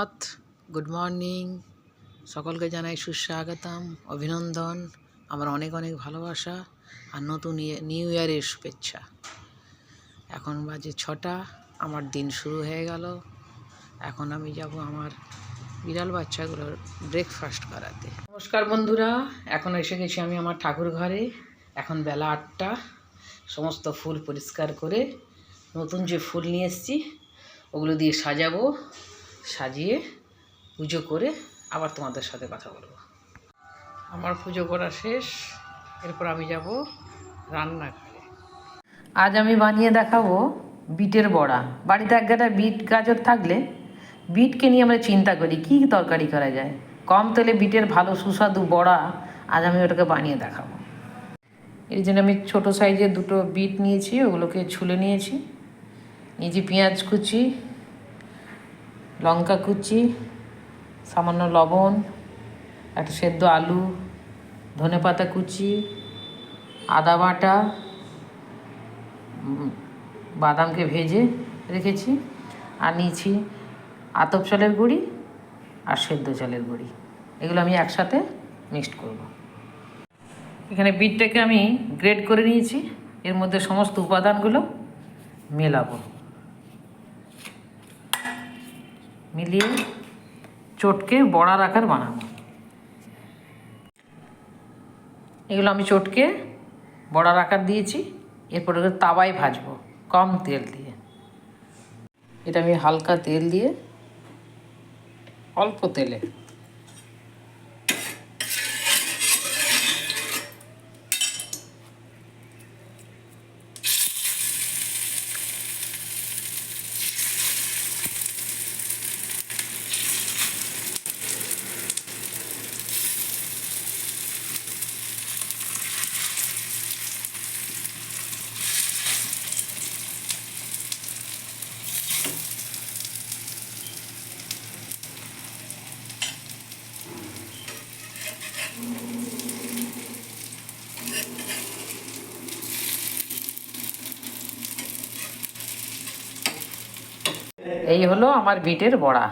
সুপ্রভাত, good morning. সকলকে জানাই সুস্বাগতম, অভিনন্দন, আমার অনেক অনেক ভালোবাসা আর নতুন নিউ ইয়ারের শুভেচ্ছা। এখন বাজে 6টা, আমার দিন শুরু হয়ে গেল। এখন আমি যাব আমার বিড়াল বাচ্চাগুলোর ব্রেকফাস্ট করাতে। নমস্কার বন্ধুরা, এখন এসে গেছি আমি আমার ঠাকুর ঘরে। এখন বেলা 8টা। সমস্ত ফুল পরিষ্কার করে নতুন যে ফুল নিয়ে এসেছি ওগুলো দিয়ে সাজাবো, সাজিয়ে পুজো করে আবার তোমাদের সাথে কথা বলবো। আমার পুজো করা শেষ, এরপর আমি যাব রান্নাঘরে। আজ আমি বানিয়ে দেখাবো বিটের বড়া। বাড়িতে এক গাদা বিট গাজর থাকলে বিটকে নিয়ে আমরা চিন্তা করি কী তরকারি করা যায়। কম তেলে বিটের ভালো সুস্বাদু বড়া আজ আমি ওটাকে বানিয়ে দেখাবো। এই জন্য আমি ছোটো সাইজের 2টো বিট নিয়েছি, ওগুলোকে ছুলে নিয়েছি। পেঁয়াজ কুচি, লঙ্কা কুচি, সামান্য লবণ, একটা সেদ্ধ আলু, ধনেপাতা কুচি, আদা বাটা, বাদামকে ভেজে রেখেছি, আর নিয়েছি আতপ চালের গুঁড়ি আর সেদ্ধ চালের গুঁড়ি। এগুলো আমি একসাথে মিক্সড করব। এখানে বিটটাকে আমি গ্রেড করে নিয়েছি, এর মধ্যে সমস্ত উপাদানগুলো মেলাবো, মিলিয়ে চটকে বড়ার আকার বানাবো। এগুলো আমি চটকে বড়ার আকার দিয়েছি, এরপর ওগুলো তাওয়ায় ভাজবো কম তেল দিয়ে। এটা আমি হালকা তেল দিয়ে, অল্প তেলে এই হলো আমার বিটের বড়া।